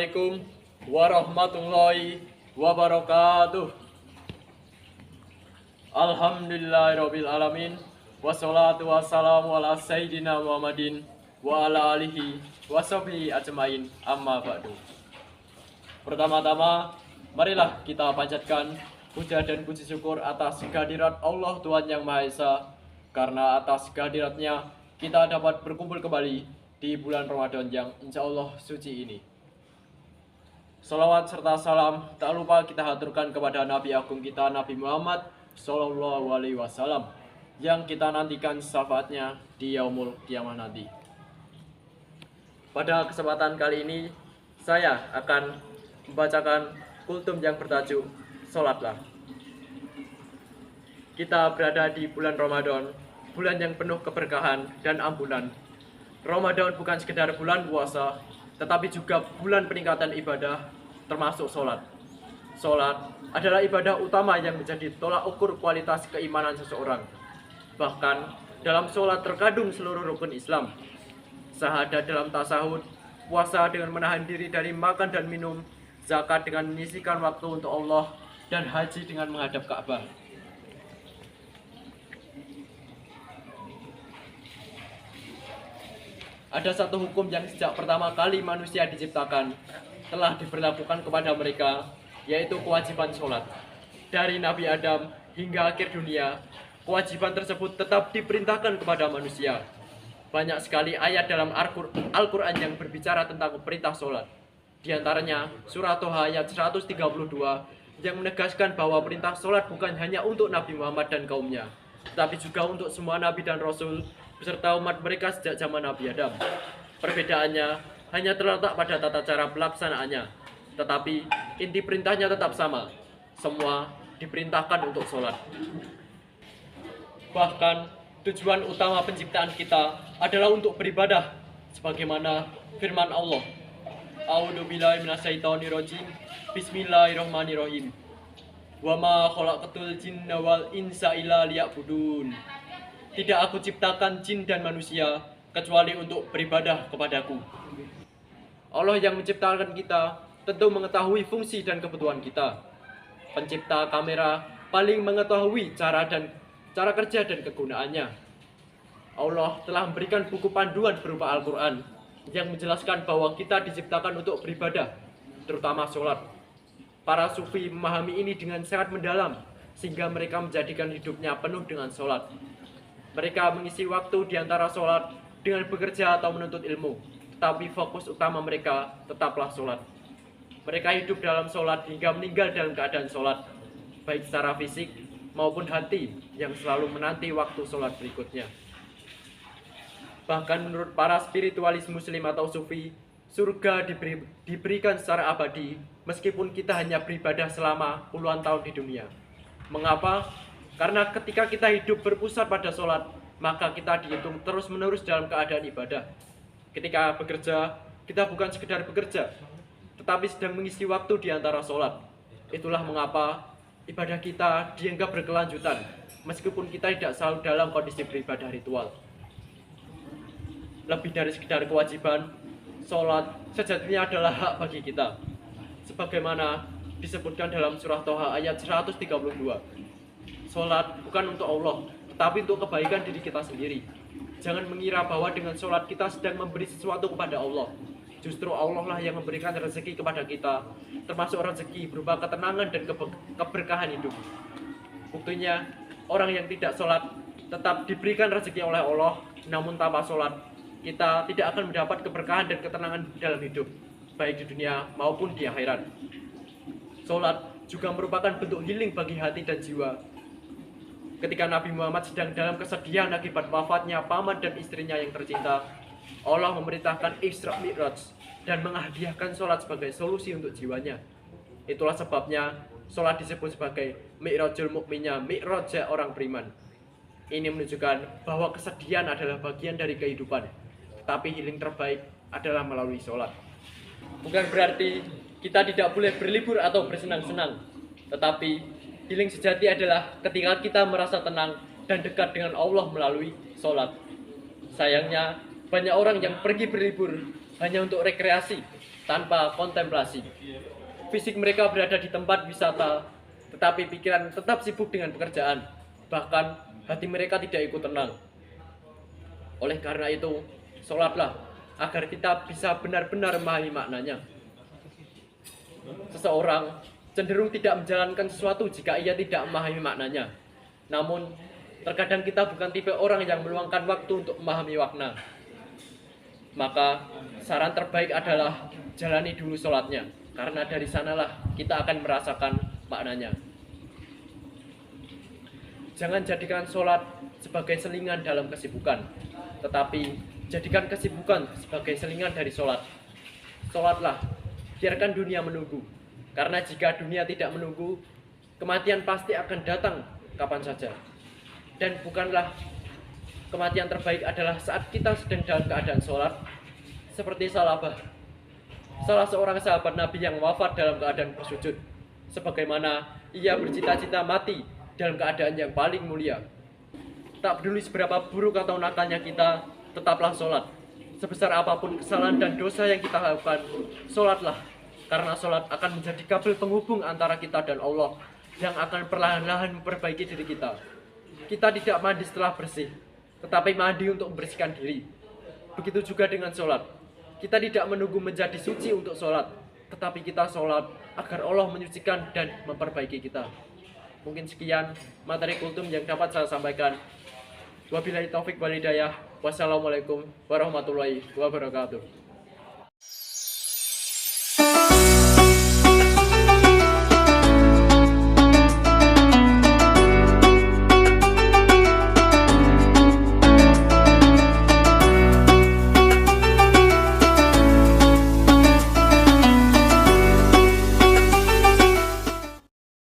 Assalamualaikum warahmatullahi wabarakatuh. Alhamdulillahirabbil alamin. Wassalatu wassalamu ala sayyidina Muhammadin wa ala alihi washabihi ajmain. Amma ba'du. Pertama-tama, marilah kita panjatkan puja dan puji syukur atas kehadirat Allah Tuhan Yang Maha Esa, karena atas kehadiratnya kita dapat berkumpul kembali di bulan Ramadan yang insya Allah suci ini. Salawat serta salam tak lupa kita haturkan kepada Nabi Agung kita, Nabi Muhammad Sallallahu Alaihi Wasallam, yang kita nantikan syafaatnya di yaumul kiamah nanti. Pada kesempatan kali ini saya akan membacakan kultum yang bertajuk Sholatlah. Kita berada di bulan Ramadan, bulan yang penuh keberkahan dan ampunan. Ramadan bukan sekedar bulan puasa, tetapi juga bulan peningkatan ibadah, termasuk sholat. Sholat adalah ibadah utama yang menjadi tolak ukur kualitas keimanan seseorang. Bahkan dalam sholat terkandung seluruh rukun Islam. Syahadat dalam tasahud, puasa dengan menahan diri dari makan dan minum, zakat dengan menyisihkan waktu untuk Allah, dan haji dengan menghadap Ka'bah. Ada satu hukum yang sejak pertama kali manusia diciptakan telah diberlakukan kepada mereka, yaitu kewajiban sholat. Dari Nabi Adam hingga akhir dunia, kewajiban tersebut tetap diperintahkan kepada manusia. Banyak sekali ayat dalam Al-Quran yang berbicara tentang perintah sholat. Di antaranya surah Toha ayat 132 yang menegaskan bahwa perintah sholat bukan hanya untuk Nabi Muhammad dan kaumnya, tetapi juga untuk semua Nabi dan Rasul beserta umat mereka sejak zaman Nabi Adam. Perbedaannya hanya terletak pada tata cara pelaksanaannya, tetapi inti perintahnya tetap sama. Semua diperintahkan untuk sholat. Bahkan tujuan utama penciptaan kita adalah untuk beribadah, sebagaimana firman Allah, A'udzubillahi minasyaitonirrajim. Bismillahirrahmanirrahim. Wa ma khalaqatul jinna wal insa illa liya'budun. Tidak aku ciptakan jin dan manusia kecuali untuk beribadah kepadaku. Allah yang menciptakan kita tentu mengetahui fungsi dan kebutuhan kita. Pencipta kamera paling mengetahui cara kerja dan kegunaannya. Allah telah memberikan buku panduan berupa Al-Quran yang menjelaskan bahwa kita diciptakan untuk beribadah, terutama sholat. Para sufi memahami ini dengan sangat mendalam, sehingga mereka menjadikan hidupnya penuh dengan sholat. Mereka mengisi waktu di antara sholat dengan bekerja atau menuntut ilmu, tetapi fokus utama mereka tetaplah sholat. Mereka hidup dalam sholat hingga meninggal dalam keadaan sholat, baik secara fisik maupun hati yang selalu menanti waktu sholat berikutnya. Bahkan menurut para spiritualis muslim atau sufi, surga diberikan secara abadi meskipun kita hanya beribadah selama puluhan tahun di dunia. Mengapa? Karena ketika kita hidup berpusat pada sholat, maka kita dihitung terus-menerus dalam keadaan ibadah. Ketika bekerja, kita bukan sekedar bekerja, tetapi sedang mengisi waktu di antara sholat. Itulah mengapa ibadah kita dianggap berkelanjutan, meskipun kita tidak selalu dalam kondisi beribadah ritual. Lebih dari sekedar kewajiban, sholat sejatinya adalah hak bagi kita. Sebagaimana disebutkan dalam surah Toha ayat 132. Sholat bukan untuk Allah, tetapi untuk kebaikan diri kita sendiri. Jangan mengira bahwa dengan sholat kita sedang memberi sesuatu kepada Allah. Justru Allah lah yang memberikan rezeki kepada kita, termasuk rezeki berupa ketenangan dan keberkahan hidup. Buktinya, orang yang tidak sholat tetap diberikan rezeki oleh Allah, namun tanpa sholat, kita tidak akan mendapat keberkahan dan ketenangan dalam hidup, baik di dunia maupun di akhirat. Sholat juga merupakan bentuk healing bagi hati dan jiwa. Ketika Nabi Muhammad sedang dalam kesedihan akibat wafatnya paman dan istrinya yang tercinta, Allah memerintahkan Isra Mi'raj dan menghadiahkan sholat sebagai solusi untuk jiwanya. Itulah sebabnya sholat disebut sebagai Mi'rajul Mukminnya, Mi'raj orang beriman. Ini menunjukkan bahwa kesedihan adalah bagian dari kehidupan, tetapi healing terbaik adalah melalui sholat. Bukan berarti kita tidak boleh berlibur atau bersenang-senang, tetapi healing sejati adalah ketika kita merasa tenang dan dekat dengan Allah melalui sholat. Sayangnya, banyak orang yang pergi berlibur hanya untuk rekreasi, tanpa kontemplasi. Fisik mereka berada di tempat wisata, tetapi pikiran tetap sibuk dengan pekerjaan. Bahkan hati mereka tidak ikut tenang. Oleh karena itu, sholatlah agar kita bisa benar-benar memahami maknanya. Seseorang cenderung tidak menjalankan sesuatu jika ia tidak memahami maknanya. Namun, terkadang kita bukan tipe orang yang meluangkan waktu untuk memahami makna. Maka, saran terbaik adalah jalani dulu sholatnya, karena dari sanalah kita akan merasakan maknanya. Jangan jadikan sholat sebagai selingan dalam kesibukan, tetapi jadikan kesibukan sebagai selingan dari sholat. Sholatlah, biarkan dunia menunggu, karena jika dunia tidak menunggu, kematian pasti akan datang kapan saja. Dan bukanlah kematian terbaik adalah saat kita sedang dalam keadaan sholat, seperti Salabah, salah seorang sahabat Nabi yang wafat dalam keadaan bersujud, sebagaimana ia bercita-cita mati dalam keadaan yang paling mulia. Tak peduli seberapa buruk atau nakalnya kita, tetaplah sholat. Sebesar apapun kesalahan dan dosa yang kita lakukan, sholatlah, karena sholat akan menjadi kabel penghubung antara kita dan Allah yang akan perlahan-lahan memperbaiki diri kita. Kita tidak mandi setelah bersih, tetapi mandi untuk membersihkan diri. Begitu juga dengan sholat. Kita tidak menunggu menjadi suci untuk sholat, tetapi kita sholat agar Allah menyucikan dan memperbaiki kita. Mungkin sekian materi kultum yang dapat saya sampaikan. Wabillahi taufik wal hidayah. Wassalamualaikum warahmatullahi wabarakatuh.